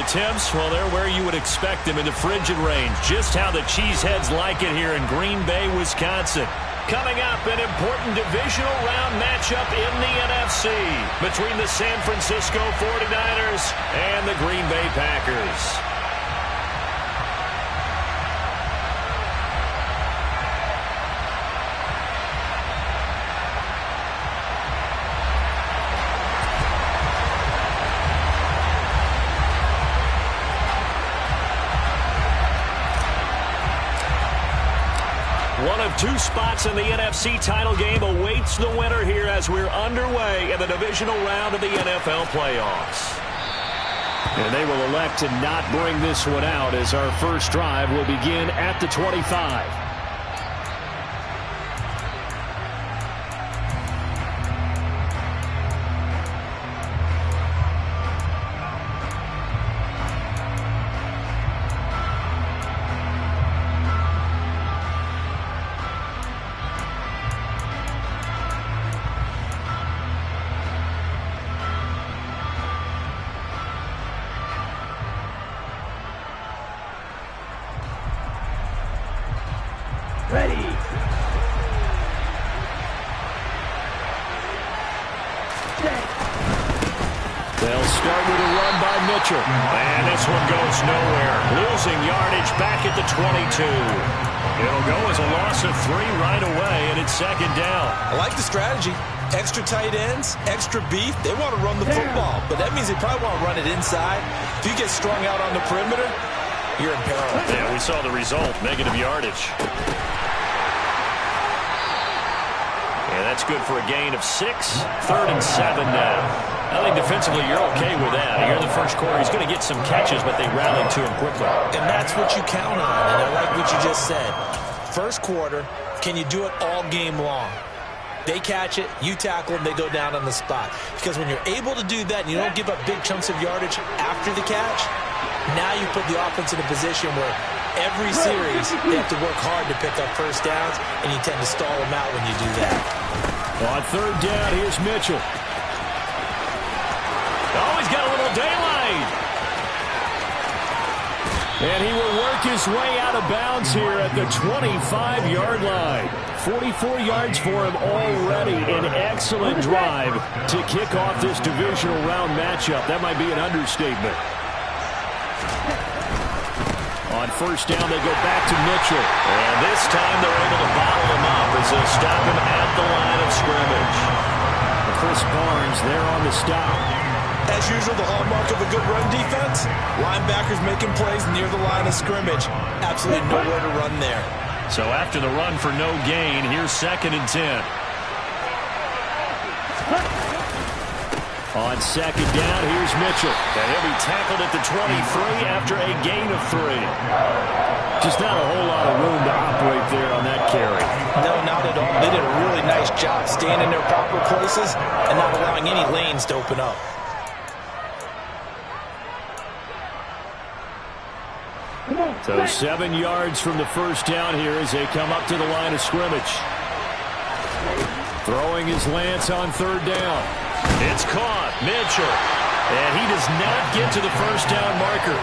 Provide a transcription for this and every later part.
attempts, well, they're where you would expect them in the frigid range. Just how the Cheeseheads like it here in Green Bay, Wisconsin. Coming up, an important divisional round matchup in the NFC between the San Francisco 49ers and the Green Bay Packers. One of two spots in the NFC title game awaits the winner here as we're underway in the divisional round of the NFL playoffs. And they will elect to not bring this one out as our first drive will begin at the 25. Ready. They'll start with a run by Mitchell. And this one goes nowhere. Losing yardage back at the 22. It'll go as a loss of 3 right away, and it's second down. I like the strategy. Extra tight ends, extra beef. They want to run the football, but that means they probably want to run it inside. If you get strung out on the perimeter, you're in peril. Yeah, we saw the result, negative yardage. And that's good for a gain of 6. 3rd and 7 now. I think defensively you're okay with that. Here in the first quarter, he's going to get some catches, but they rallied to him quickly. And that's what you count on, and I like what you just said. First quarter, can you do it all game long? They catch it, you tackle them, they go down on the spot. Because when you're able to do that and you don't give up big chunks of yardage after the catch, now you put the offense in a position where every series they have to work hard to pick up first downs, and you tend to stall them out when you do that. On 3rd down, here's Mitchell. Oh, he's got a little daylight. And he will work his way out of bounds here at the 25-yard line. 44 yards for him already. An excellent drive to kick off this divisional round matchup. That might be an understatement. On 1st down, they go back to Mitchell. And this time they're able to bottle him up as they stop him at the line of scrimmage. Chris Barnes there on the stop. As usual, the hallmark of a good run defense, linebackers making plays near the line of scrimmage. Absolutely nowhere to run there. So after the run for no gain, here's 2nd and 10. On 2nd down, here's Mitchell. And he'll be tackled at the 23 after a gain of 3. Just not a whole lot of room to operate there on that carry. No, not at all. They did a really nice job staying in their proper places and not allowing any lanes to open up. So 7 yards from the first down here as they come up to the line of scrimmage. Throwing his Lance on 3rd down. It's caught. Mitchell. And he does not get to the first down marker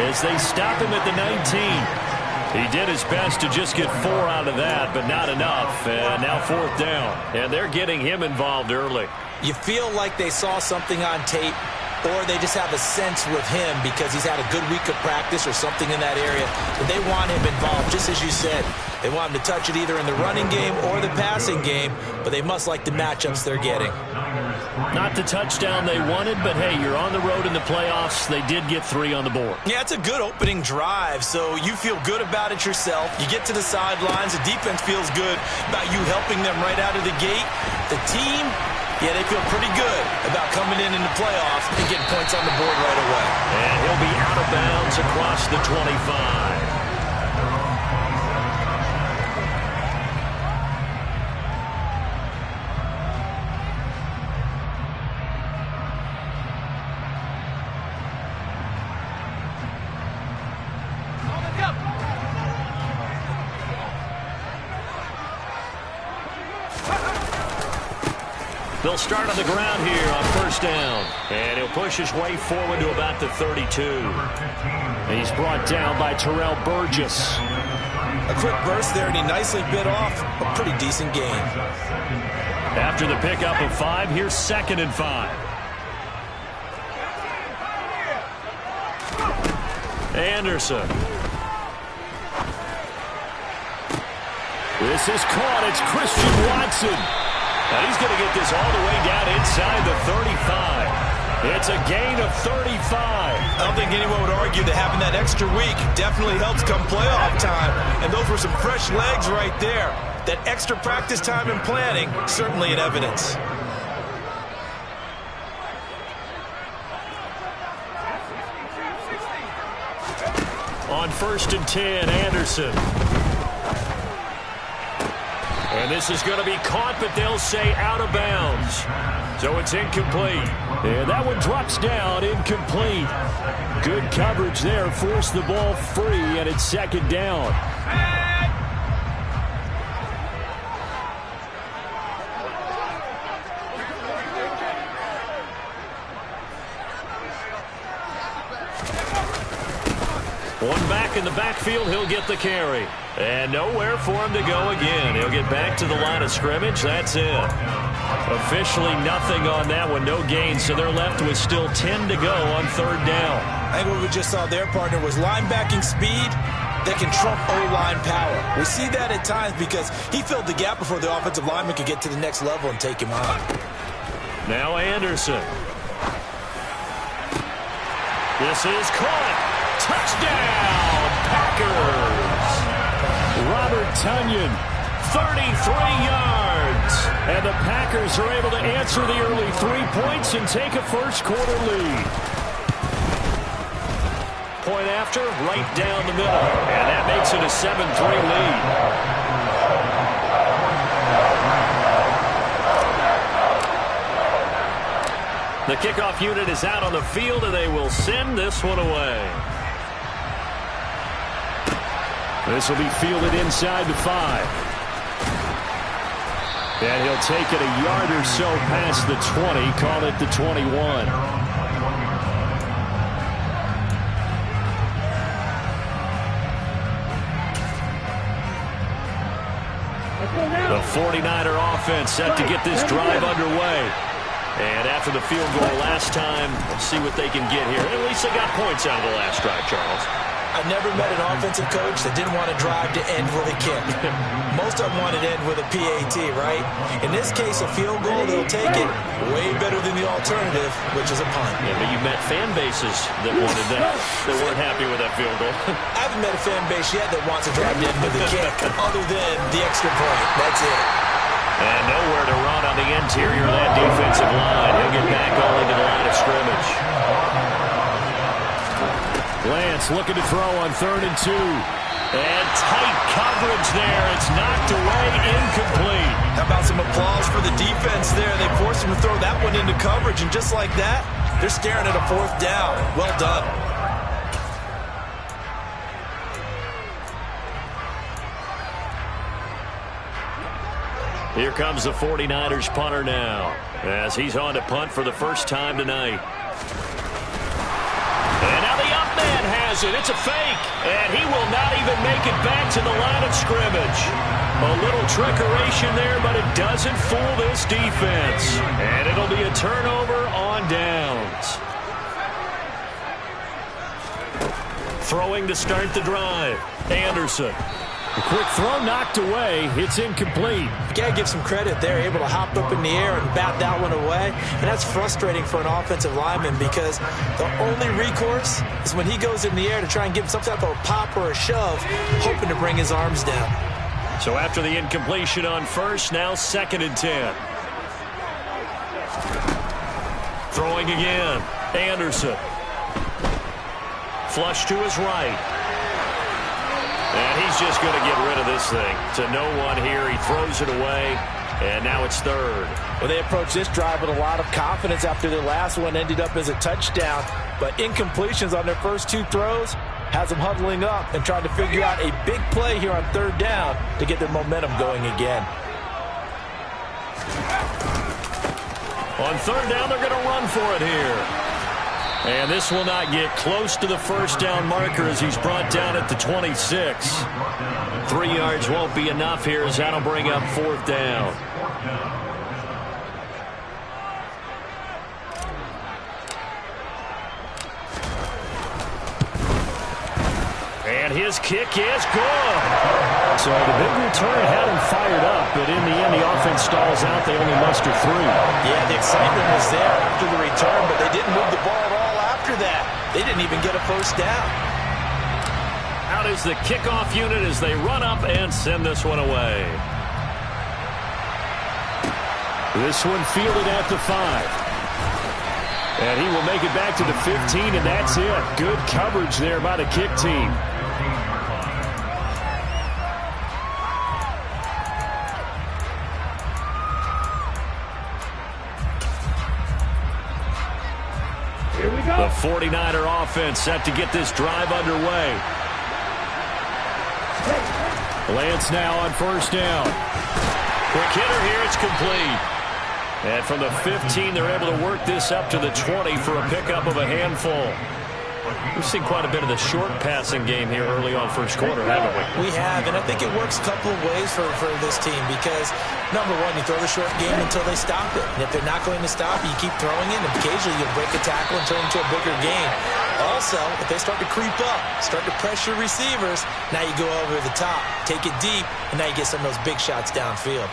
as they stop him at the 19. He did his best to just get 4 out of that, but not enough. And now 4th down. And they're getting him involved early. You feel like they saw something on tape, or they just have a sense with him because he's had a good week of practice or something in that area. But they want him involved, just as you said. They want him to touch it either in the running game or the passing game, but they must like the matchups they're getting. Not the touchdown they wanted, but hey, you're on the road in the playoffs. They did get 3 on the board. Yeah, it's a good opening drive, so you feel good about it yourself. You get to the sidelines. The defense feels good about you helping them right out of the gate. The team, yeah, they feel pretty good about coming in the playoffs and getting points on the board right away. And he'll be out of bounds across the 25. They'll start on the ground here on first down. And he'll push his way forward to about the 32. He's brought down by Terrell Burgess. A quick burst there, and he nicely bit off a pretty decent gain. After the pickup of 5, here's 2nd and 5. Anderson. This is caught. It's Christian Watson. Now he's going to get this all the way down inside the 35. It's a gain of 35. I don't think anyone would argue that having that extra week definitely helps come playoff time. And those were some fresh legs right there. That extra practice time and planning, certainly in evidence. On 1st and 10, Anderson. And this is going to be caught, but they'll say out of bounds. So it's incomplete. And that one drops down, incomplete. Good coverage there, forced the ball free, and it's 2nd down. One back in the backfield, he'll get the carry. And nowhere for him to go again. He'll get back to the line of scrimmage. That's it. Officially nothing on that one. No gain, so they're left with still 10 to go on 3rd down. I think what we just saw there, partner, was linebacking speed that can trump O-line power. We see that at times because he filled the gap before the offensive lineman could get to the next level and take him on. Now Anderson. This is caught. Touchdown, Packers! Robert Tonyan, 33 yards. And the Packers are able to answer the early 3 points and take a first-quarter lead. Point after, right down the middle. And that makes it a 7-3 lead. The kickoff unit is out on the field, and they will send this one away. This will be fielded inside the 5. And he'll take it a yard or so past the 20, call it the 21. The 49er offense set to get this drive underway. And after the field goal last time, let's see what they can get here. At least they got points out of the last drive, Charles. I never met an offensive coach that didn't want to drive to end with a kick. Most of them wanted to end with a PAT, right? In this case, a field goal, they'll take it way better than the alternative, which is a punt. Yeah, but you met fan bases that wanted that, that weren't happy with that field goal. I haven't met a fan base yet that wants to drive to end with a kick, other than the extra point. That's it. And nowhere to run on the interior of that defensive line. He'll get back all into the line of scrimmage. Lance looking to throw on 3rd and 2. And tight coverage there. It's knocked away, incomplete. How about some applause for the defense there? They forced him to throw that one into coverage, and just like that, they're staring at a 4th down. Well done. Here comes the 49ers punter now, as he's on to punt for the first time tonight. And now the up man has it. It's a fake, and he will not even make it back to the line of scrimmage. A little trickeration there, but it doesn't fool this defense. And it'll be a turnover on downs. Throwing to start the drive, Anderson. A quick throw knocked away. It's incomplete. You got to give some credit there. Able to hop up in the air and bat that one away. And that's frustrating for an offensive lineman because the only recourse is when he goes in the air to try and give him some type of a pop or a shove, hoping to bring his arms down. So after the incompletion on first, now 2nd and 10. Throwing again. Anderson. Flush to his right. And he's just going to get rid of this thing. To no one here. He throws it away. And now it's 3rd. Well, they approached this drive with a lot of confidence after their last one ended up as a touchdown. But incompletions on their first 2 throws has them huddling up and trying to figure out a big play here on 3rd down to get their momentum going again. On third down, they're going to run for it here. And this will not get close to the first down marker as he's brought down at the 26. 3 yards won't be enough here as that'll bring up fourth down. And his kick is good. So the big return had him fired up, but in the end, the offense stalls out. They only muster 3. Yeah, the excitement was there after the return, but they didn't move the ball at all after that. They didn't even get a first down. Out is the kickoff unit as they run up and send this one away. This one fielded at the 5. And he will make it back to the 15, and that's it. Good coverage there by the kick team. The 49er offense set to get this drive underway. Lance now on first down. Quick hitter here, it's complete. And from the 15, they're able to work this up to the 20 for a pickup of a handful. We've seen quite a bit of the short passing game here early on first quarter, haven't we? We have, and I think it works a couple of ways for this team because, number one, you throw the short game until they stop it. And if they're not going to stop it, you keep throwing it, and occasionally you'll break a tackle and turn it into a bigger game. Also, if they start to creep up, start to pressure receivers, now you go over the top, take it deep, and now you get some of those big shots downfield.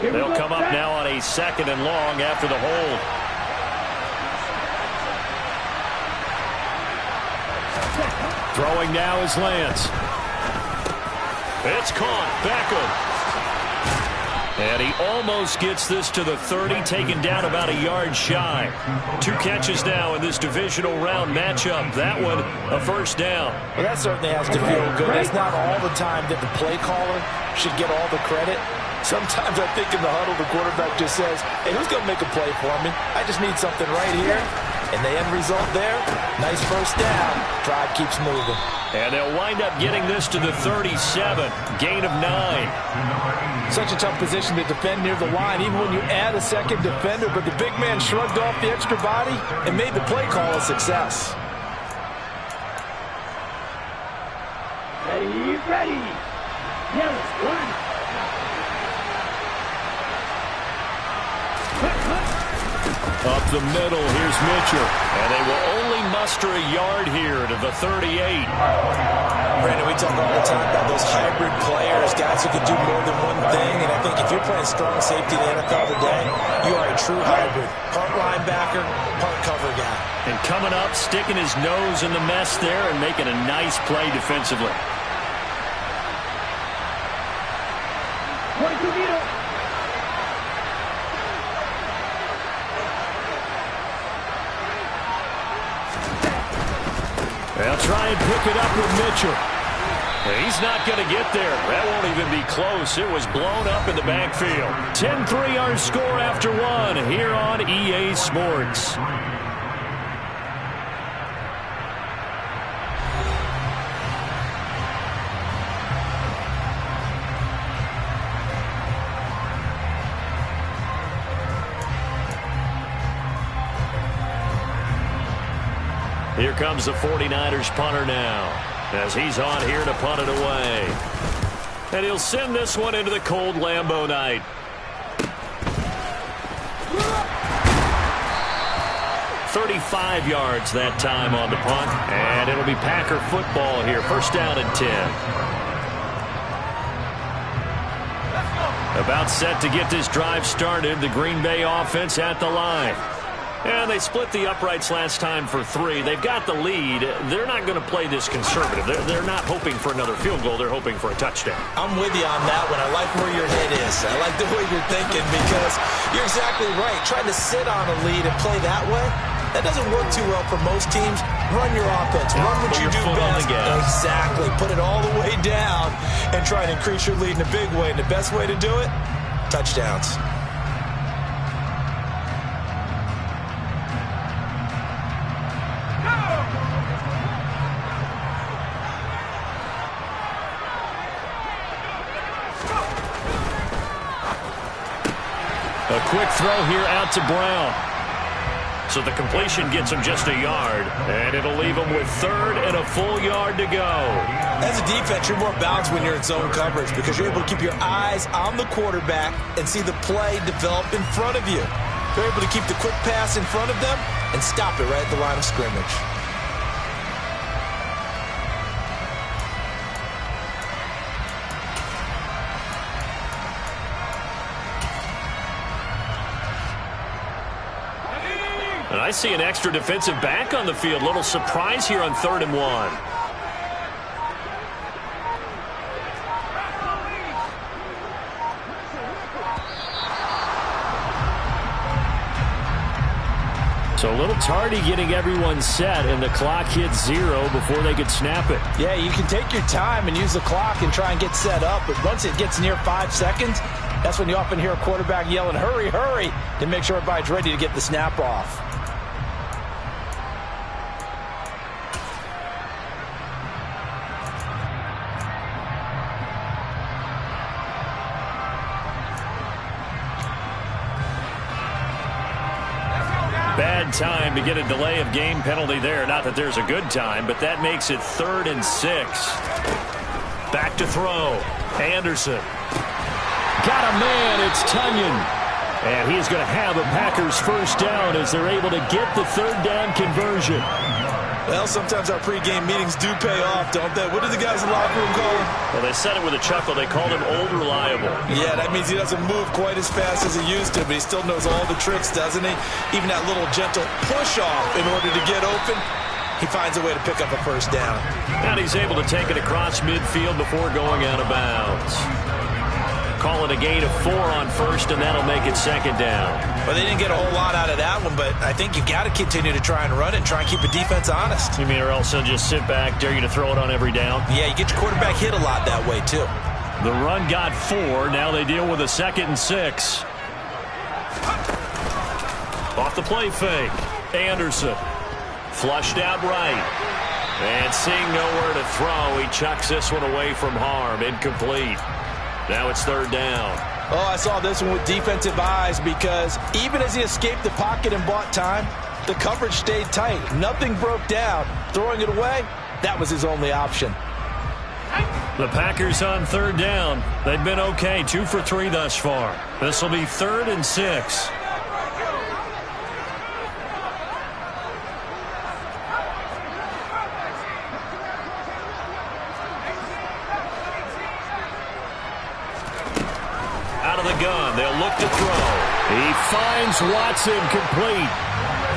They'll come up now on a second and long after the hold. Throwing now is Lance. It's caught. Beckham. And he almost gets this to the 30, taken down about a yard shy. 2 catches now in this divisional round matchup. That one, a first down. Well, that certainly has to feel good. It's not all the time that the play caller should get all the credit. Sometimes I think in the huddle, the quarterback just says, hey, who's going to make a play for me? I just need something right here. And the end result there, nice first down. Drive keeps moving. And they'll wind up getting this to the 37, gain of 9. Such a tough position to defend near the line, even when you add a second defender, but the big man shrugged off the extra body and made the play call a success. Ready. Yes, one. Up the middle, here's Mitchell. And they will only muster a yard here to the 38. Brandon, we talk all the time about those hybrid players, guys who can do more than one thing. And I think if you're playing strong safety in the NFL today, you are a true hybrid. Part linebacker, part cover guy. And coming up, sticking his nose in the mess there and making a nice play defensively. They'll try and pick it up with Mitchell. He's not going to get there. That won't even be close. It was blown up in the backfield. 10-3 our score after 1 here on EA Sports. Here comes the 49ers punter now as he's on here to punt it away. And he'll send this one into the cold Lambeau night. "35 yards that time on the punt, and it'll be Packer football here. First down and 10. About set to get this drive started, the Green Bay offense at the line. And they split the uprights last time for 3. They've got the lead. They're not going to play this conservative. They're not hoping for another field goal. They're hoping for a touchdown. I'm with you on that one. I like where your head is. I like the way you're thinking because you're exactly right. Trying to sit on a lead and play that way, that doesn't work too well for most teams. Run your offense. Run what you do best. Exactly. Put it all the way down and try and increase your lead in a big way. And the best way to do it, touchdowns. A quick throw here out to Brown. So the completion gets him just a yard, and it'll leave him with third and a full yard to go. As a defense, you're more balanced when you're in zone coverage because you're able to keep your eyes on the quarterback and see the play develop in front of you. You're able to keep the quick pass in front of them and stop it right at the line of scrimmage. And I see an extra defensive back on the field. Little surprise here on 3rd and 1. So a little tardy getting everyone set, and the clock hits 0 before they could snap it. Yeah, you can take your time and use the clock and try and get set up, but once it gets near 5 seconds, that's when you often hear a quarterback yelling, hurry, hurry, to make sure everybody's ready to get the snap off. Bad time to get a delay of game penalty there. Not that there's a good time, but that makes it 3rd and 6. Back to throw. Anderson. Got a man. It's Tunyon. And he's going to have a Packers first down as they're able to get the 3rd down conversion. Well, sometimes our pregame meetings do pay off, don't they? What did the guys in the locker room call him? Well, they said it with a chuckle. They called him Old Reliable. Yeah, that means he doesn't move quite as fast as he used to, but he still knows all the tricks, doesn't he? Even that little gentle push-off in order to get open, he finds a way to pick up a first down. And he's able to take it across midfield before going out of bounds. Call it a gain of 4 on first, and that'll make it 2nd down. Well, they didn't get a whole lot out of that one, but I think you got to continue to try and run it and try and keep the defense honest. You mean or else they'll just sit back, dare you to throw it on every down? Yeah, you get your quarterback hit a lot that way, too. The run got 4. Now they deal with a 2nd and 6. Off the play fake. Anderson. Flushed out right. And seeing nowhere to throw, he chucks this one away from harm. Incomplete. Now it's 3rd down. Oh, I saw this one with defensive eyes because even as he escaped the pocket and bought time, the coverage stayed tight. Nothing broke down. Throwing it away, that was his only option. The Packers on 3rd down. They've been okay, 2 for 3 thus far. This will be 3rd and 6. Out of the gun, they'll look to throw. He finds Watson complete.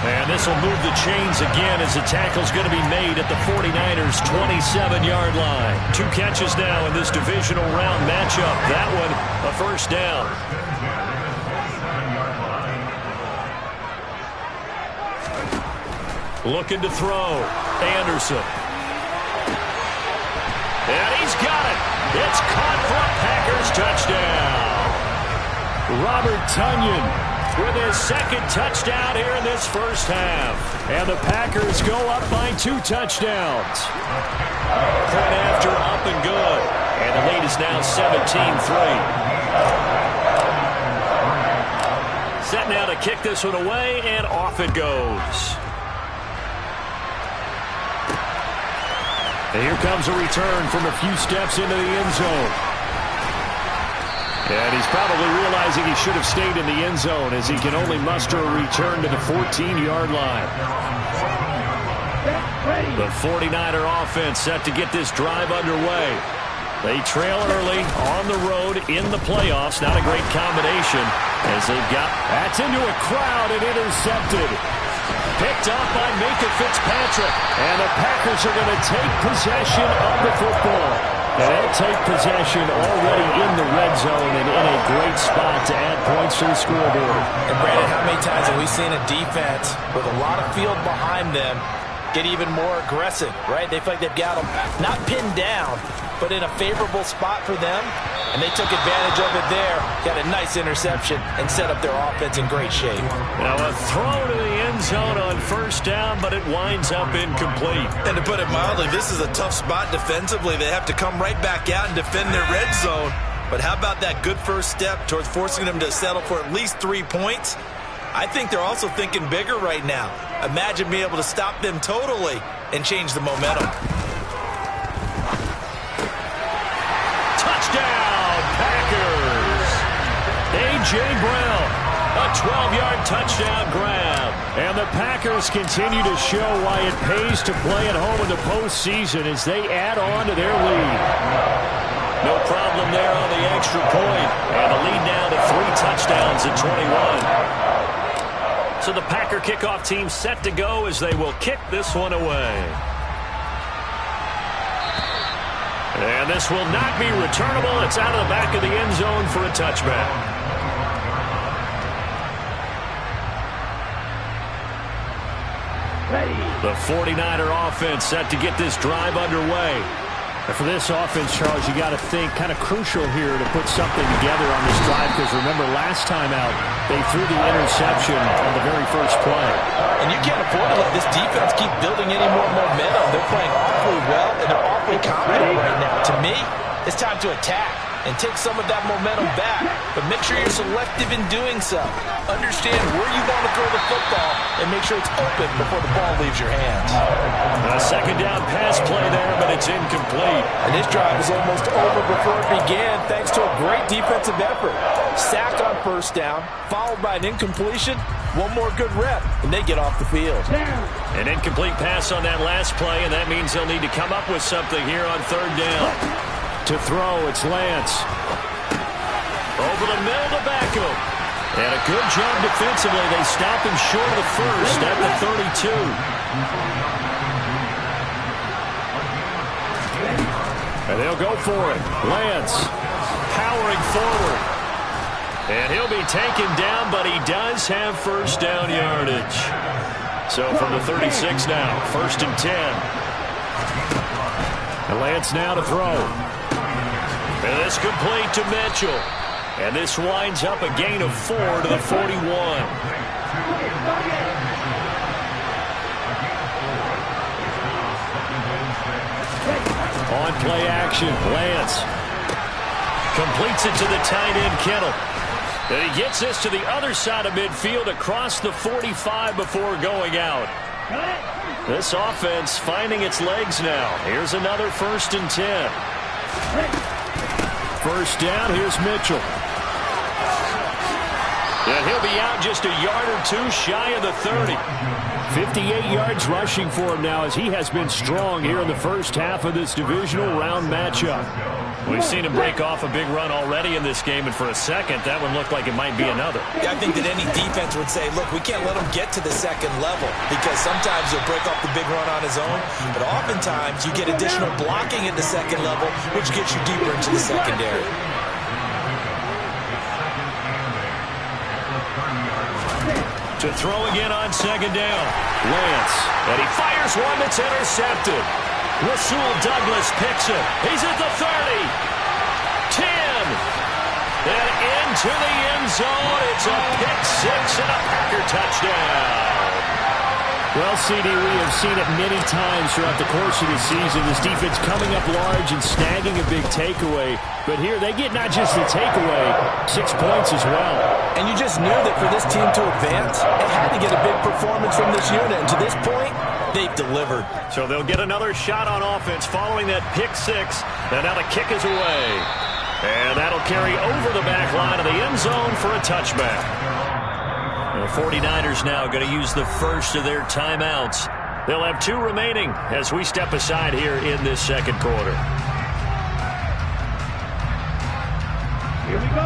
And this will move the chains again as the tackle's going to be made at the 49ers' 27-yard line. 2 catches now in this divisional round matchup. That one, a first down. Looking to throw. Anderson. And he's got it. It's caught for a Packers touchdown. Robert Tunyon with his 2nd touchdown here in this first half. And the Packers go up by 2 touchdowns. Point after up and good. And the lead is now 17-3. Set now to kick this one away, and off it goes. And here comes a return from a few steps into the end zone. And he's probably realizing he should have stayed in the end zone as he can only muster a return to the 14-yard line. The 49er offense set to get this drive underway. They trail early on the road in the playoffs. Not a great combination as they've got... That's into a crowd and intercepted. Picked up by Minkah Fitzpatrick. And the Packers are going to take possession of the football. And they'll take possession already in the red zone and in a great spot to add points to the scoreboard. And Brandon, how many times have we seen a defense with a lot of field behind them get even more aggressive, right? They feel like they've got them not pinned down, but in a favorable spot for them, and they took advantage of it there, got a nice interception, and set up their offense in great shape. Now a throw to the end zone on first down, but it winds up incomplete. And to put it mildly, this is a tough spot defensively. They have to come right back out and defend their red zone. But how about that good first step towards forcing them to settle for at least 3 points? I think they're also thinking bigger right now. Imagine being able to stop them totally and change the momentum. Touchdown, Packers! A.J. Brown, a 12-yard touchdown grab. And the Packers continue to show why it pays to play at home in the postseason as they add on to their lead. No problem there on the extra point. And the lead now to 3 touchdowns at 21. So the Packer kickoff team set to go as they will kick this one away. And this will not be returnable. It's out of the back of the end zone for a touchback. The 49er offense set to get this drive underway. And for this offense, Charles, you got to think kind of crucial here to put something together on this drive, because remember last time out they threw the interception on the very first play. And you can't afford to let this defense keep building any more momentum. They're playing awfully well, and they're awfully confident right now. To me, it's time to attack and take some of that momentum back. But make sure you're selective in doing so. Understand where you want to throw the football and make sure it's open before the ball leaves your hands. A second down pass play there, but it's incomplete. And this drive is almost over before it began thanks to a great defensive effort. Sack on first down, followed by an incompletion. One more good rep, and they get off the field. An incomplete pass on that last play, and that means they'll need to come up with something here on third down. To throw, it's Lance. Over the middle to Beckham. And a good job defensively. They stop him short of the first at the 32. And they'll go for it. Lance Powering forward. And he'll be taken down, but he does have first down yardage. So from the 36 now, 1st and 10. And Lance now to throw. And it's complete to Mitchell. And this winds up a gain of 4 to the 41. On play action, Lance completes it to the tight end, Kittle. And he gets this to the other side of midfield across the 45 before going out. This offense finding its legs now. Here's another 1st and 10. First down, here's Mitchell. And he'll be out just a yard or 2 shy of the 30. 58 yards rushing for him now as he has been strong here in the first half of this divisional round matchup. We've seen him break off a big run already in this game, and for a second, that one looked like it might be another. Yeah, I think that any defense would say, look, we can't let him get to the second level, because sometimes he'll break off the big run on his own, but oftentimes you get additional blocking at the second level, which gets you deeper into the secondary. To throw again on second down. Lance. And he fires one that's intercepted. Rasul Douglas picks it. He's at the 30. 10. And into the end zone. It's a pick 6 and a Packer touchdown. Well, CD, we have seen it many times throughout the course of the season. This defense coming up large and snagging a big takeaway. But here they get not just the takeaway, 6 points as well. And you just knew that for this team to advance, it had to get a big performance from this unit. And to this point, they've delivered. So they'll get another shot on offense following that pick 6. And now the kick is away. And that'll carry over the back line of the end zone for a touchback. The 49ers now going to use the first of their timeouts. They'll have 2 remaining as we step aside here in this second quarter.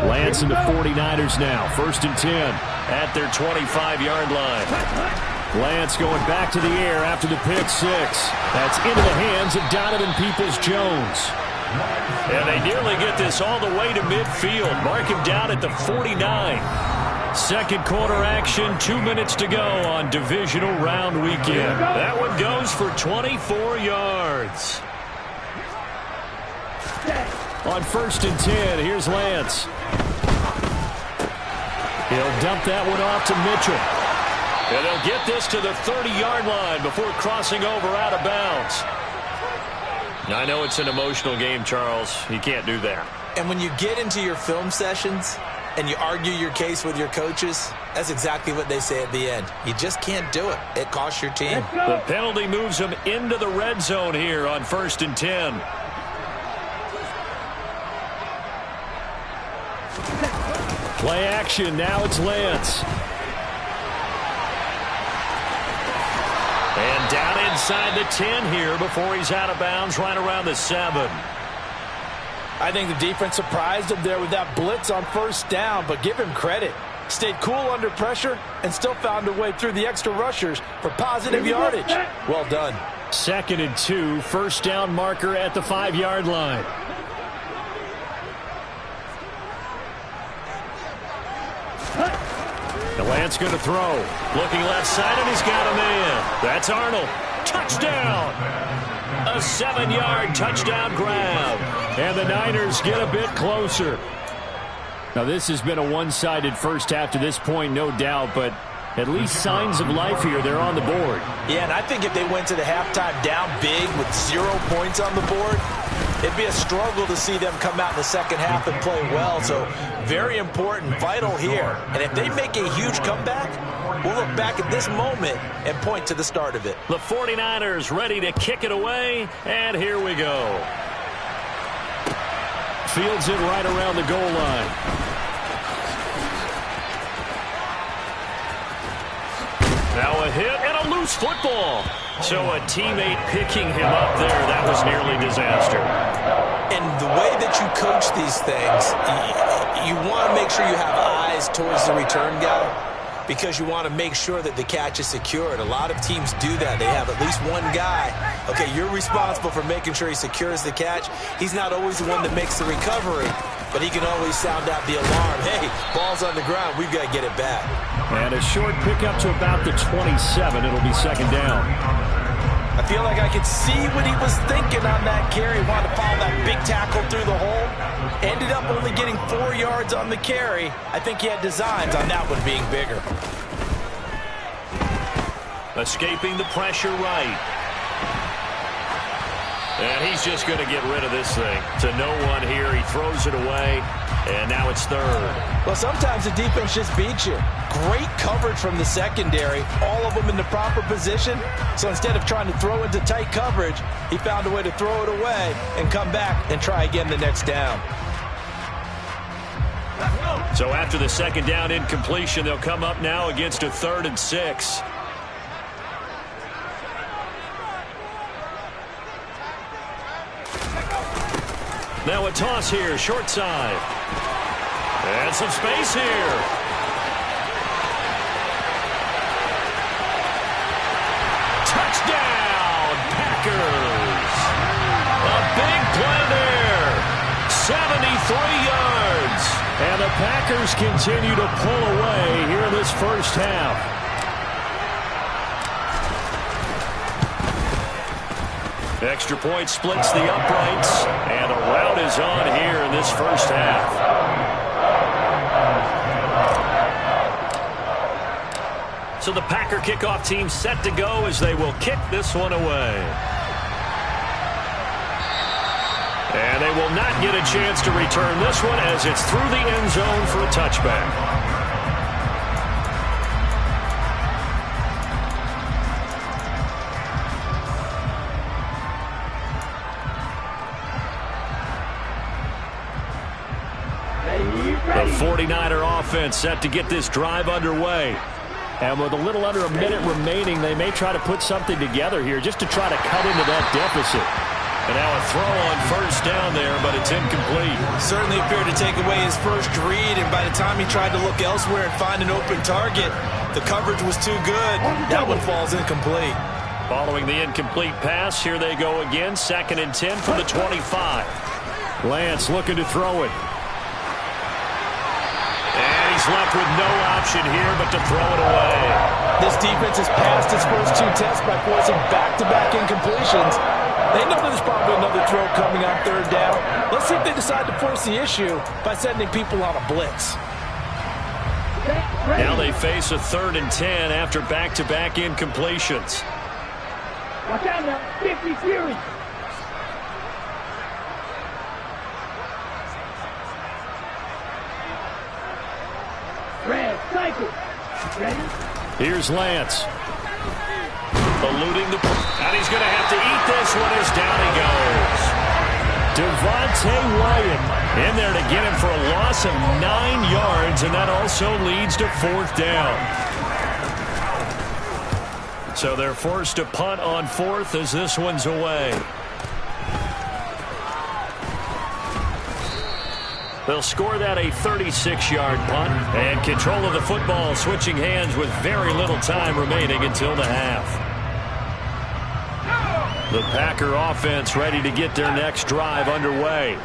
Lance and the 49ers now. 1st and 10. At their 25-yard line. Lance going back to the air after the pick 6. That's into the hands of Donovan Peoples-Jones. And they nearly get this all the way to midfield. Mark him down at the 49. Second quarter action, 2 minutes to go on divisional round weekend. That one goes for 24 yards. On 1st and 10, here's Lance. He'll dump that one off to Mitchell. And they'll get this to the 30-yard line before crossing over out of bounds. I know it's an emotional game, Charles. You can't do that. And when you get into your film sessions and you argue your case with your coaches, that's exactly what they say at the end. You just can't do it. It costs your team. The penalty moves them into the red zone here on 1st and 10. Play action. Now it's Lance. And down inside the 10 here before he's out of bounds right around the 7. I think the defense surprised him there with that blitz on 1st down, but give him credit. Stayed cool under pressure and still found a way through the extra rushers for positive yardage. Well done. 2nd and 2, 1st down marker at the 5-yard line. The Lance going to throw. Looking left side, and he's got a man. That's Arnold. Touchdown! A 7-yard touchdown grab. And the Niners get a bit closer. Now, this has been a one-sided first half to this point, no doubt, but at least signs of life here. They're on the board. Yeah, and I think if they went to the halftime down big with 0 points on the board, it'd be a struggle to see them come out in the second half and play well. So very important, vital here. And if they make a huge comeback, we'll look back at this moment and point to the start of it. The 49ers ready to kick it away, and here we go. Fields it right around the goal line. Now a hit and a loose football. So a teammate picking him up there, that was nearly disaster. And the way that you coach these things, you want to make sure you have eyes towards the return guy because you want to make sure that the catch is secured. A lot of teams do that. They have at least one guy. Okay, you're responsible for making sure he secures the catch. He's not always the one that makes the recovery, but he can always sound out the alarm. Hey, ball's on the ground. We've got to get it back. And a short pickup to about the 27. It'll be 2nd down. I feel like I could see what he was thinking on that carry. Wanted to follow that big tackle through the hole. Ended up only getting 4 yards on the carry. I think he had designs on that one being bigger. Escaping the pressure right. And he's just going to get rid of this thing. To no one here. He throws it away. And now it's 3rd. Well, sometimes the defense just beats you. Great coverage from the secondary. All of them in the proper position. So instead of trying to throw into tight coverage, he found a way to throw it away and come back and try again the next down. So after the 2nd down incompletion, they'll come up now against a 3rd and 6. Now a toss here, short side. And some space here. Touchdown, Packers. A big play there. 73 yards. And the Packers continue to pull away here in this first half. Extra point splits the uprights, and a rout is on here in this first half. So the Packer kickoff team set to go as they will kick this one away. And they will not get a chance to return this one as it's through the end zone for a touchback. The 49er offense set to get this drive underway. And with a little under a minute remaining, they may try to put something together here just to try to cut into that deficit. And now a throw on 1st down there, but it's incomplete. Certainly appeared to take away his first read, and by the time he tried to look elsewhere and find an open target, the coverage was too good. That one falls incomplete. Following the incomplete pass, here they go again. 2nd and 10 from the 25. Lance looking to throw it. He's left with no option here but to throw it away. This defense has passed its first 2 tests by forcing back-to-back incompletions. They know there's probably another throw coming on 3rd down. Let's see if they decide to force the issue by sending people on a blitz. Now they face a 3rd and 10 after back-to-back incompletions. Watch out now, 50 series. Michael. Ready? Here's Lance. Eluding the... And he's going to have to eat this one as down he goes. Devontae Wyatt in there to get him for a loss of 9 yards, and that also leads to 4th down. So they're forced to punt on 4th as this one's away. They'll score that a 36-yard punt, and control of the football switching hands with very little time remaining until the half. The Packer offense ready to get their next drive underway.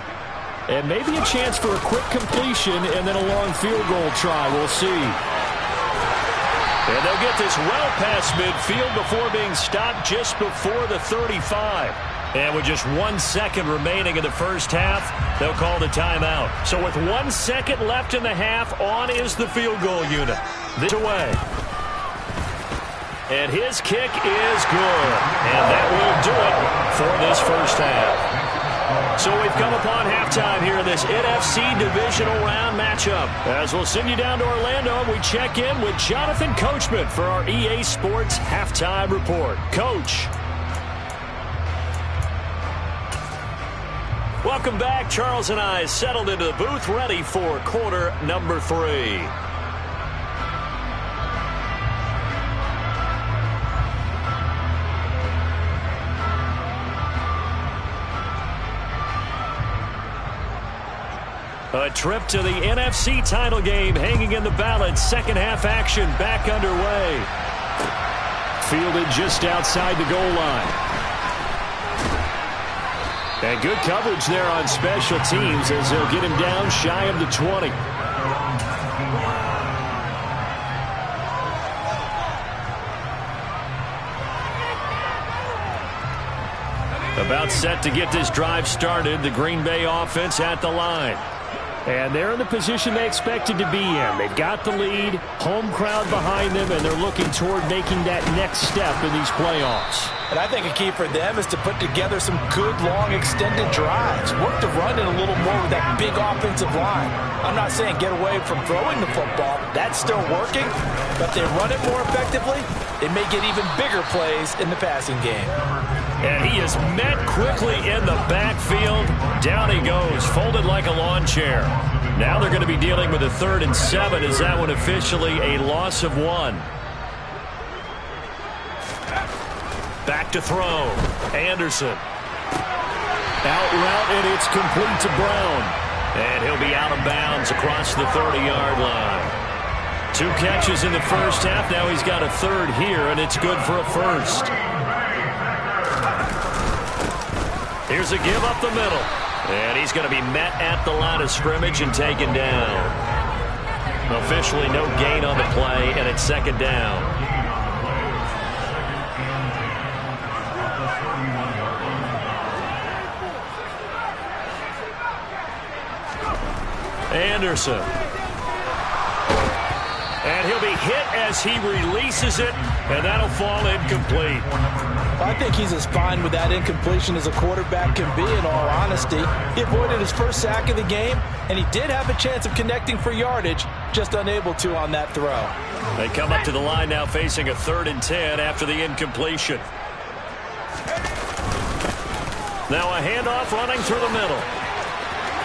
And maybe a chance for a quick completion and then a long field goal try. We'll see. And they'll get this well past midfield before being stopped just before the 35. And with just 1 second remaining in the first half, they'll call the timeout. So with 1 second left in the half, on is the field goal unit. This away. And his kick is good. And that will do it for this first half. So we've come upon halftime here in this NFC Divisional Round matchup. As we'll send you down to Orlando, we check in with Jonathan Coachman for our EA Sports Halftime Report. Coach. Welcome back. Charles and I settled into the booth ready for quarter number 3. A trip to the NFC title game hanging in the balance. Second half action back underway. Fielded just outside the goal line. And good coverage there on special teams as they'll get him down shy of the 20. About set to get this drive started. The Green Bay offense at the line. And they're in the position they expected to be in. They've got the lead, home crowd behind them, and they're looking toward making that next step in these playoffs. And I think a key for them is to put together some good, long, extended drives. Work the run in a little more with that big offensive line. I'm not saying get away from throwing the football. That's still working. But if they run it more effectively, they may get even bigger plays in the passing game. And he is met quickly in the backfield. Down he goes, folded like a lawn chair. Now they're going to be dealing with a 3rd and 7 as that one officially a loss of 1. Back to throw. Anderson. Out route, and it's complete to Brown. And he'll be out of bounds across the 30-yard line. 2 catches in the first half. Now he's got a 3rd here, and it's good for a 1st. Here's a give up the middle. And he's going to be met at the line of scrimmage and taken down. Officially no gain on the play, and it's 2nd down. Anderson. And he'll be hit as he releases it, and that'll fall incomplete. I think he's as fine with that incompletion as a quarterback can be, in all honesty. He avoided his first sack of the game, and he did have a chance of connecting for yardage, just unable to on that throw. They come up to the line now facing a 3rd and 10 after the incompletion. Now a handoff running through the middle.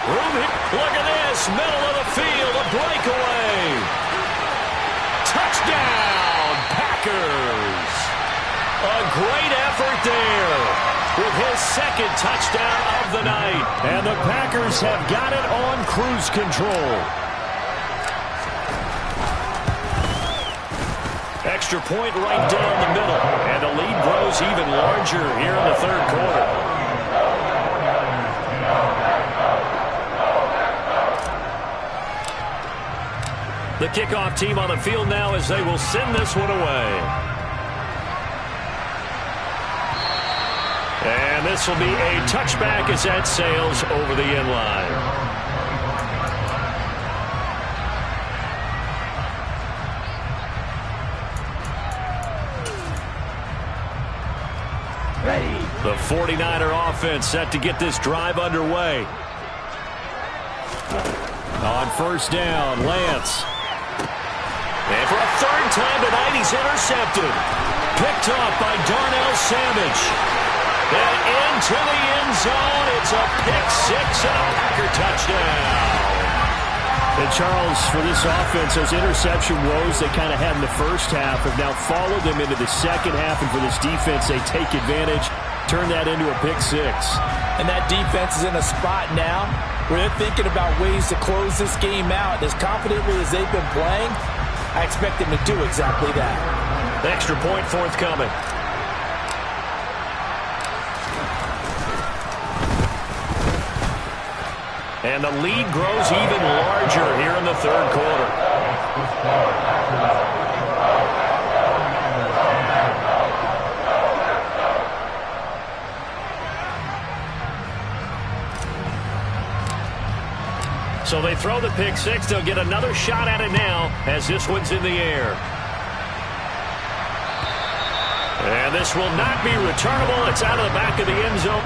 Look at this, middle of the field, a breakaway. Touchdown, Packers. A great effort there with his 2nd touchdown of the night. And the Packers have got it on cruise control. Extra point right down the middle. And the lead grows even larger here in the 3rd quarter. The kickoff team on the field now as they will send this one away. And this will be a touchback as that sails over the end line. Ready. The 49er offense set to get this drive underway. On 1st down, Lance. And for a third time tonight, he's intercepted. Picked off by Darnell Savage. And into the end zone. It's a pick-6 and a Packer touchdown. And Charles, for this offense, those interception woes they kind of had in the first half have now followed them into the second half. And for this defense, they take advantage, turn that into a pick-6. And that defense is in a spot now where they're thinking about ways to close this game out. As confidently as they've been playing, I expect them to do exactly that. Extra point forthcoming. And the lead grows even larger here in the third quarter. So they throw the pick-6. They'll get another shot at it now as this one's in the air. And this will not be returnable. It's out of the back of the end zone.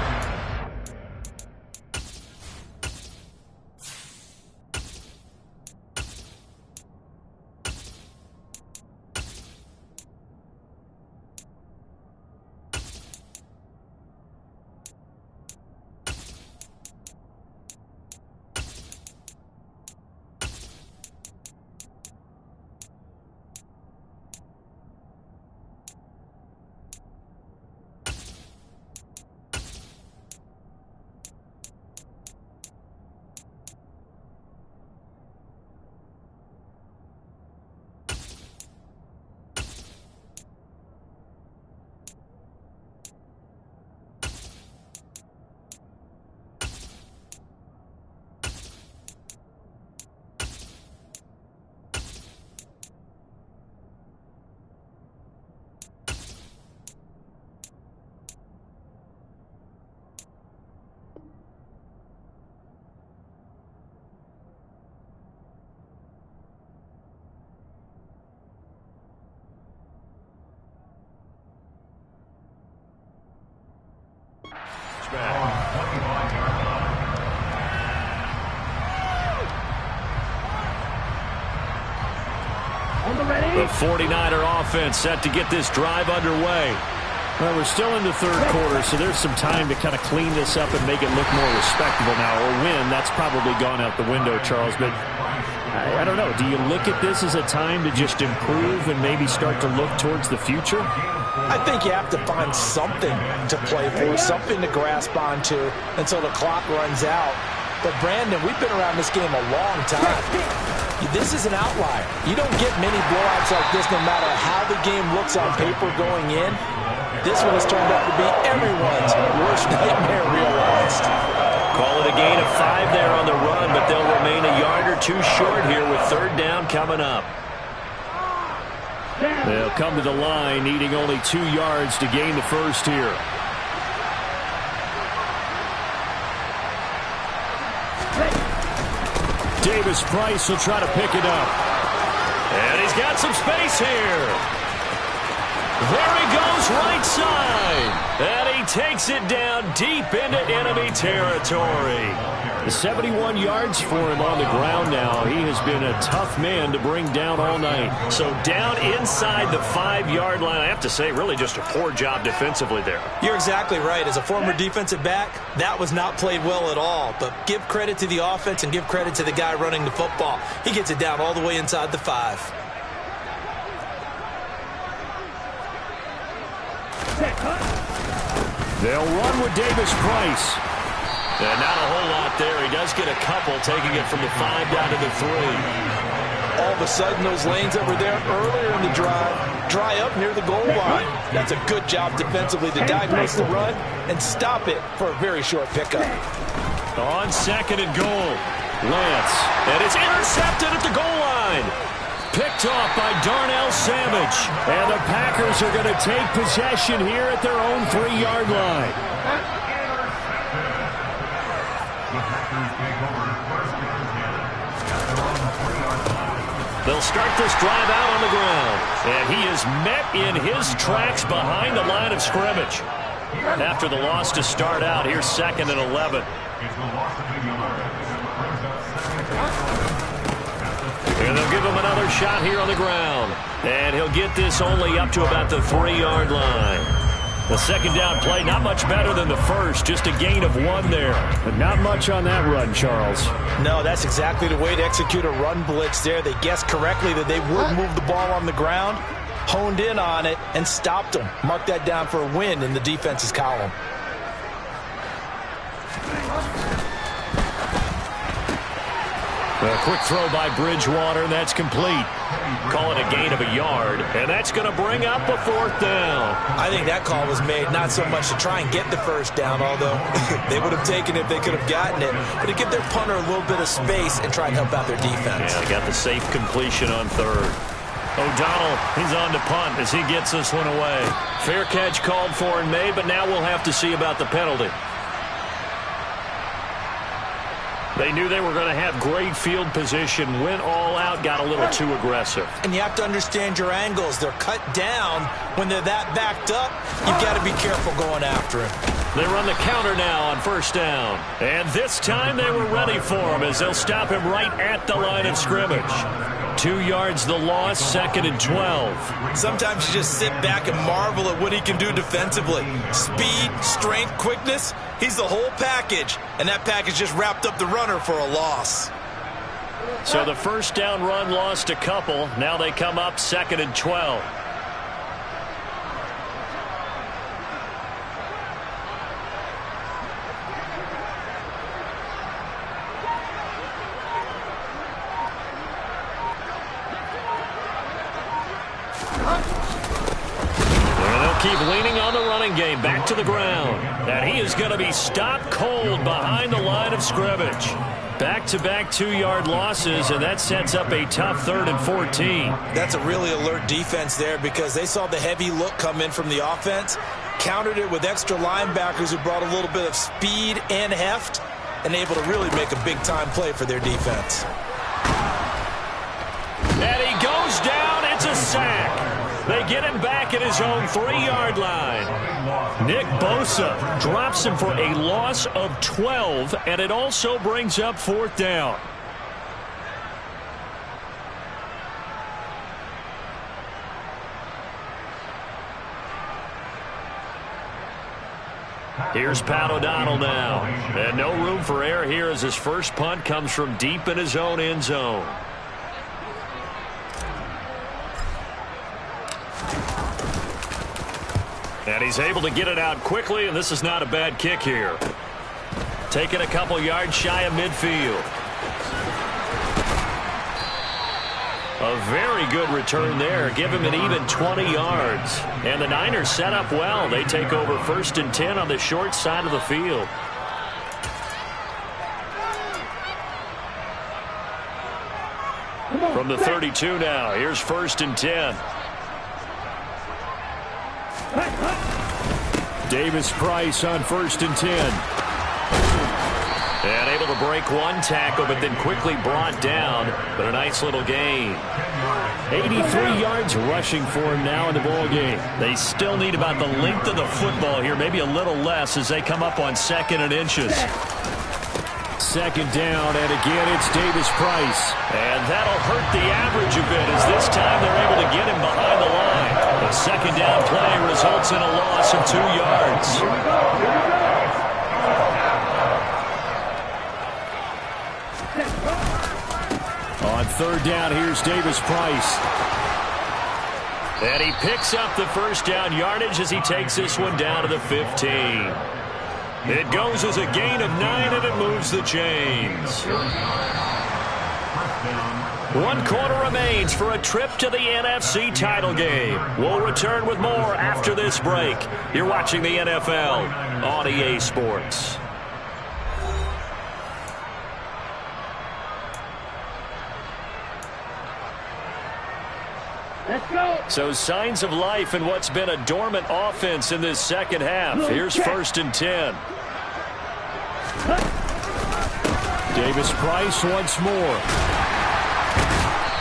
The 49er offense set to get this drive underway. Well, we're still in the third quarter, so there's some time to kind of clean this up and make it look more respectable now. Or win, that's probably gone out the window, Charles. But I don't know. Do you look at this as a time to just improve and maybe start to look towards the future? I think you have to find something to play for, something to grasp onto until the clock runs out. But, Brandon, we've been around this game a long time. This is an outlier. You don't get many blowouts like this no matter how the game looks on paper going in. This one has turned out to be everyone's worst nightmare realized. Call it a gain of 5 there on the run, but they'll remain a yard or two short here with third down coming up. They'll come to the line needing only 2 yards to gain the first here. Davis Price will try to pick it up. And he's got some space here. There he goes, right side. And he takes it down deep into enemy territory. 71 yards for him on the ground now. He has been a tough man to bring down all night. So down inside the 5-yard line. I have to say, really just a poor job defensively there. You're exactly right. As a former defensive back, that was not played well at all. But give credit to the offense and give credit to the guy running the football. He gets it down all the way inside the 5. They'll run with Davis Price. And not a whole lot there. He does get a couple, taking it from the 5 down to the 3. All of a sudden, those lanes that were there earlier in the drive dry up near the goal line. That's a good job defensively to diagnose the run and stop it for a very short pickup. On 2nd and goal, Lance. And it's intercepted at the goal line. Picked off by Darnell Savage. And the Packers are going to take possession here at their own 3-yard line. They'll start this drive out on the ground. And he is met in his tracks behind the line of scrimmage. After the loss to start out, here's 2nd and 11. And they'll give him him another shot here on the ground. And he'll get this only up to about the 3-yard line. The second down play, not much better than the first, just a gain of 1 there. But not much on that run, Charles. No, that's exactly the way to execute a run blitz there. They guessed correctly that they would move the ball on the ground, honed in on it, and stopped them. Mark that down for a win in the defense's column. A quick throw by Bridgewater, and that's complete. Call it a gain of a yard, and that's going to bring up a 4th down. I think that call was made not so much to try and get the first down, although they would have taken it if they could have gotten it, but to give their punter a little bit of space and try and help out their defense. Yeah, they got the safe completion on 3rd. O'Donnell, he's on to punt as he gets this one away. Fair catch called for and made, but now we'll have to see about the penalty. They knew they were going to have great field position, went all out, got a little too aggressive. And you have to understand your angles. They're cut down. When they're that backed up, you've got to be careful going after him. They run the counter now on 1st down. And this time they were ready for him as they'll stop him right at the line of scrimmage. 2 yards the loss, 2nd and 12. Sometimes you just sit back and marvel at what he can do defensively. Speed, strength, quickness, he's the whole package. And that package just wrapped up the runner for a loss. So the 1st down run lost a couple. Now they come up 2nd and 12. Keep leaning on the running game, back to the ground. And he is going to be stopped cold behind the line of scrimmage. Back-to-back 2-yard losses, and that sets up a tough 3rd and 14. That's a really alert defense there because they saw the heavy look come in from the offense, countered it with extra linebackers who brought a little bit of speed and heft, and able to really make a big-time play for their defense. And he goes down. It's a sack. They get him back at his own 3-yard line. Nick Bosa drops him for a loss of 12, and it also brings up 4th down. Here's Pat O'Donnell now. And no room for error here as his first punt comes from deep in his own end zone. And he's able to get it out quickly, and this is not a bad kick here. Taking a couple yards shy of midfield. A very good return there. Give him an even 20 yards. And the Niners set up well. They take over 1st and 10 on the short side of the field. From the 32 now, here's 1st and 10. Davis Price on 1st and 10. And able to break one tackle, but then quickly brought down. But a nice little gain. 83 yards rushing for him now in the ball game. They still need about the length of the football here, maybe a little less as they come up on 2nd and inches. 2nd down, and again it's Davis Price. And that'll hurt the average a bit as this time they're able to get him behind the line. The 2nd down play results in a loss of 2 yards. On 3rd down, here's Davis Price. And he picks up the 1st down yardage as he takes this one down to the 15. It goes as a gain of 9, and it moves the chains. 1 quarter remains for a trip to the NFC title game. We'll return with more after this break. You're watching the NFL on EA Sports. Let's go. So signs of life in what's been a dormant offense in this second half. Here's 1st and 10. Davis Price once more.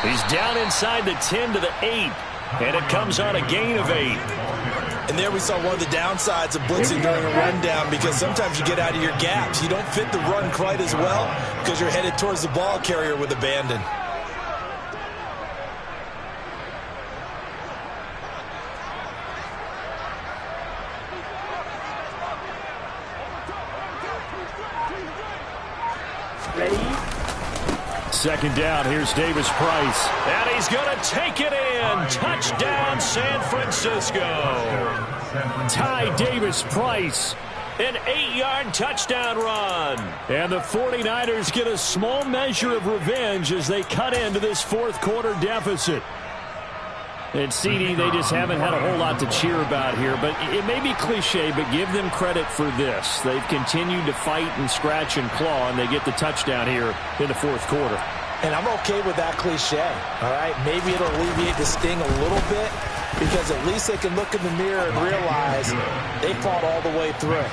He's down inside the 10 to the 8, and it comes on a gain of 8. And there we saw one of the downsides of blitzing during a rundown because sometimes you get out of your gaps. You don't fit the run quite as well because you're headed towards the ball carrier with abandon. second down. Here's Davis Price. And he's going to take it in. Touchdown, San Francisco. Ty Davis Price. An 8-yard touchdown run. And the 49ers get a small measure of revenge as they cut into this fourth quarter deficit. And CD, they just haven't had a whole lot to cheer about here. But it may be cliche, but give them credit for this. They've continued to fight and scratch and claw, and they get the touchdown here in the fourth quarter. And I'm okay with that cliche, all right? Maybe it'll alleviate the sting a little bit, because at least they can look in the mirror and realize they fought all the way through.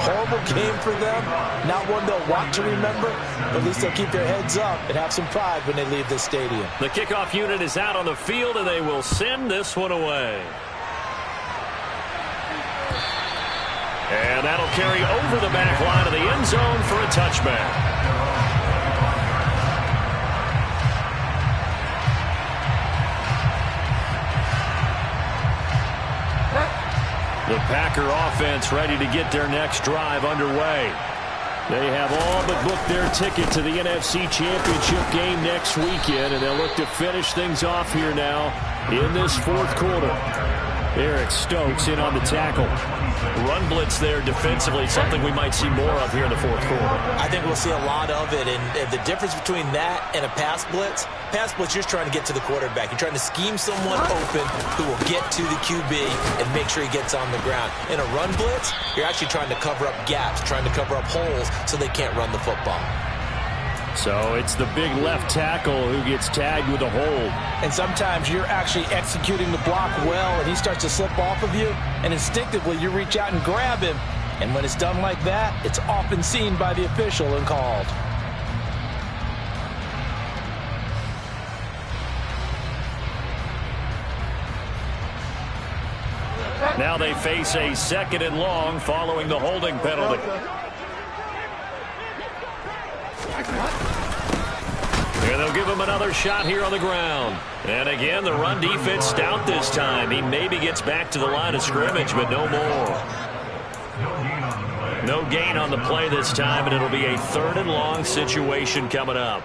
Horrible game for them, not one they'll want to remember, but at least they'll keep their heads up and have some pride when they leave this stadium. The kickoff unit is out on the field, and they will send this one away. And that'll carry over the back line of the end zone for a touchback. The Packer offense ready to get their next drive underway. They have all but booked their ticket to the NFC Championship game next weekend, and they'll look to finish things off here now in this fourth quarter. Eric Stokes in on the tackle. Run blitz there defensively, something we might see more of here in the fourth quarter. I think we'll see a lot of it, and the difference between that and a pass blitz, you're trying to get to the quarterback. You're trying to scheme someone open who will get to the QB and make sure he gets on the ground. In a run blitz, you're actually trying to cover up gaps, trying to cover up holes so they can't run the football. So it's the big left tackle who gets tagged with a hold. And sometimes you're actually executing the block well, and he starts to slip off of you, and instinctively you reach out and grab him. And when it's done like that, it's often seen by the official and called. Now they face a 2nd and long following the holding penalty. And they'll give him another shot here on the ground. And again, the run defense stout this time. He maybe gets back to the line of scrimmage, but no more. No gain on the play this time, and it'll be a 3rd and long situation coming up.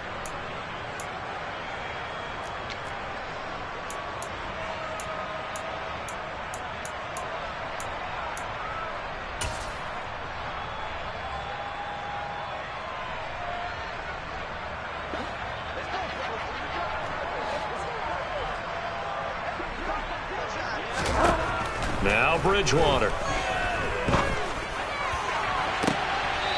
Now Bridgewater.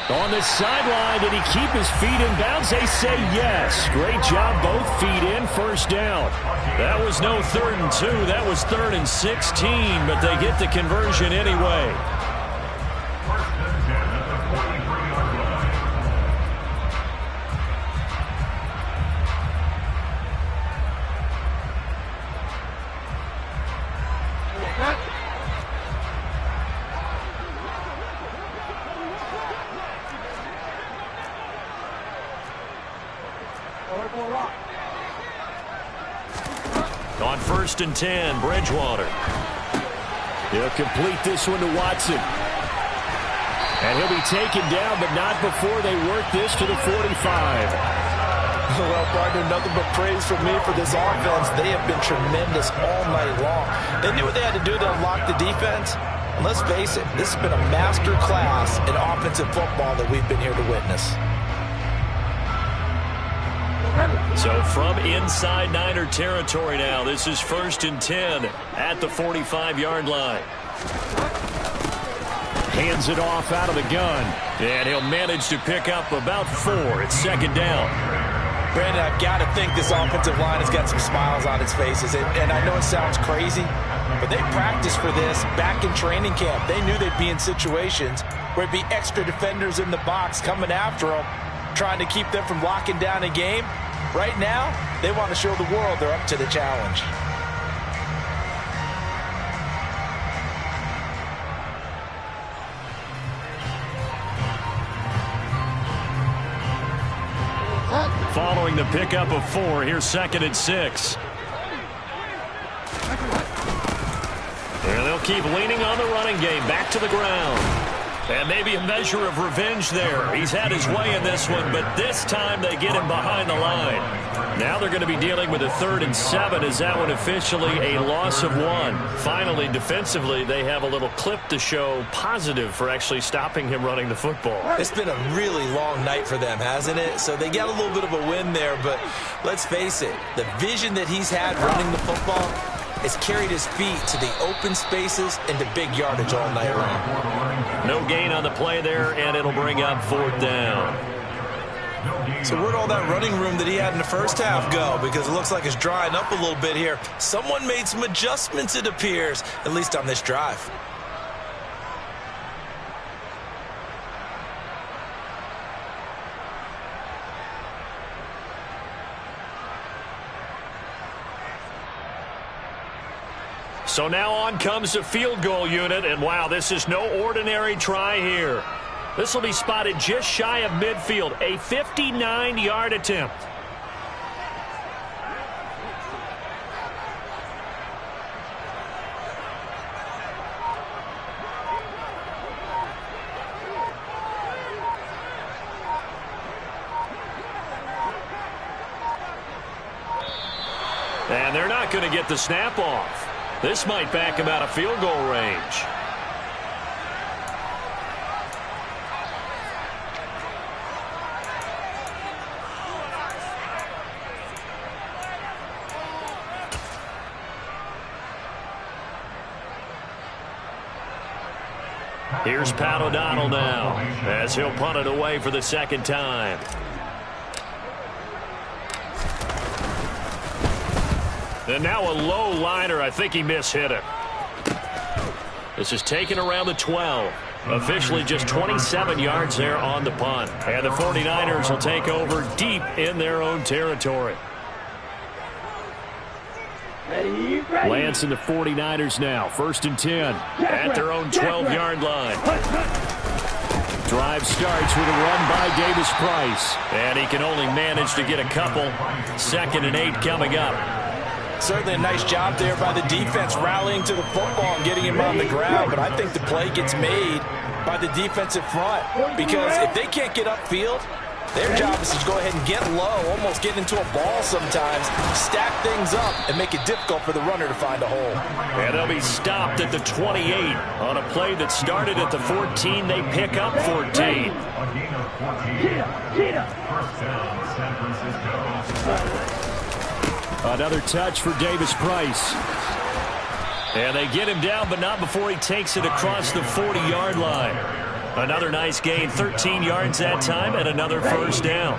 On the sideline, did he keep his feet in bounds? They say yes. Great job, both feet in, first down. That was no 3rd and 2. That was 3rd and 16, but they get the conversion anyway. On 1st and 10, Bridgewater. He'll complete this one to Watson. And he'll be taken down, but not before they work this to the 45. Well, partner, nothing but praise from me for this offense. They have been tremendous all night long. They knew what they had to do to unlock the defense. And let's face it, this has been a master class in offensive football that we've been here to witness. So from inside Niner territory now, this is 1st and 10 at the 45-yard line. Hands it off out of the gun. And he'll manage to pick up about 4. It's 2nd down. Brandon, I've got to think this offensive line has got some smiles on its faces. And I know it sounds crazy, but they practiced for this back in training camp. They knew they'd be in situations where it'd be extra defenders in the box coming after them, trying to keep them from locking down a game. Right now, they want to show the world they're up to the challenge. Following the pickup of 4, here's 2nd and 6. And they'll keep leaning on the running game. Back to the ground. And maybe a measure of revenge there. He's had his way in this one, but this time they get him behind the line. Now they're going to be dealing with a 3rd and 7 as that one officially a loss of 1. Finally, defensively, they have a little clip to show positive for actually stopping him running the football. It's been a really long night for them, hasn't it? So they got a little bit of a win there, but let's face it, the vision that he's had running the football has carried his feet to the open spaces and to big yardage all night long. No gain on the play there, and it'll bring up 4th down. So where'd all that running room that he had in the first half go? Because it looks like it's drying up a little bit here. Someone made some adjustments, it appears, at least on this drive. So now on comes the field goal unit, and wow, this is no ordinary try here. This will be spotted just shy of midfield, a 59-yard attempt. And they're not going to get the snap off. This might back him out of field goal range. Here's Pat O'Donnell now as he'll punt it away for the 2nd time. And now a low liner. I think he mishit it. This is taken around the 12. Officially just 27 yards there on the punt. And the 49ers will take over deep in their own territory. Lance and the 49ers now. 1st and 10 at their own 12-yard line. Drive starts with a run by Davis Price. And he can only manage to get a couple. 2nd and 8 coming up. Certainly a nice job there by the defense rallying to the football and getting him on the ground, but I think the play gets made by the defensive front because if they can't get upfield, their job is to go ahead and get low, almost get into a ball sometimes, stack things up, and make it difficult for the runner to find a hole. And they'll be stopped at the 28 on a play that started at the 14. They pick up 14. Another touch for Davis Price. And they get him down, but not before he takes it across the 40-yard line. Another nice gain, 13 yards that time, and another 1st down.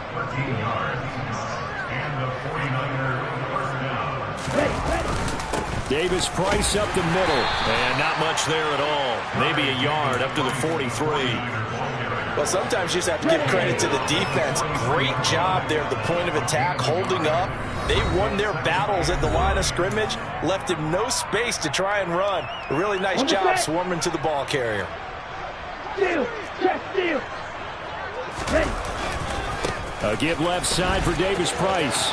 Davis Price up the middle. And not much there at all. Maybe a yard up to the 43. Well, sometimes you just have to give credit to the defense. Great job there at the point of attack, holding up. They won their battles at the line of scrimmage, left him no space to try and run. A really nice job swarming to the ball carrier. A give left side for Davis Price.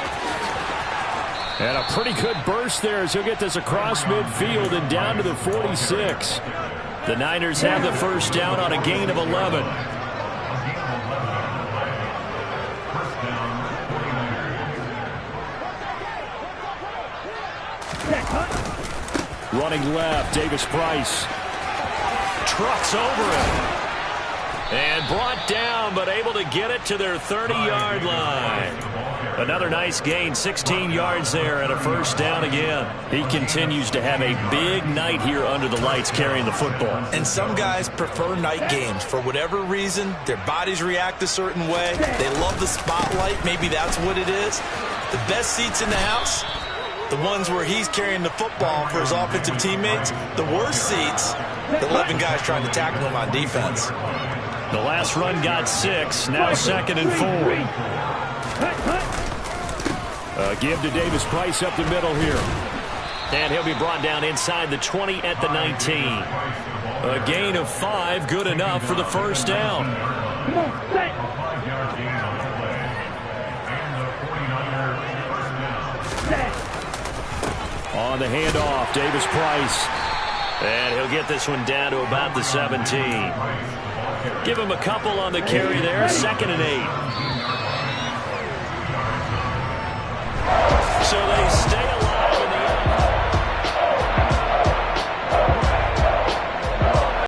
And a pretty good burst there as he'll get this across midfield and down to the 46. The Niners have the 1st down on a gain of 11. Running left, Davis Price. Trucks over him. And brought down, but able to get it to their 30-yard line. Another nice gain, 16 yards there, and a 1st down again. He continues to have a big night here under the lights carrying the football. And some guys prefer night games. For whatever reason, their bodies react a certain way. They love the spotlight. Maybe that's what it is. The best seats in the house, the ones where he's carrying the football for his offensive teammates. The worst seats, the 11 guys trying to tackle him on defense. The last run got 6, now 2nd and 4. Give to Davis Price up the middle here. And he'll be brought down inside the 20 at the 19. A gain of 5, good enough for the 1st down. On the handoff, Davis Price. And he'll get this one down to about the 17. Give him a couple on the carry there. 2nd and 8. So they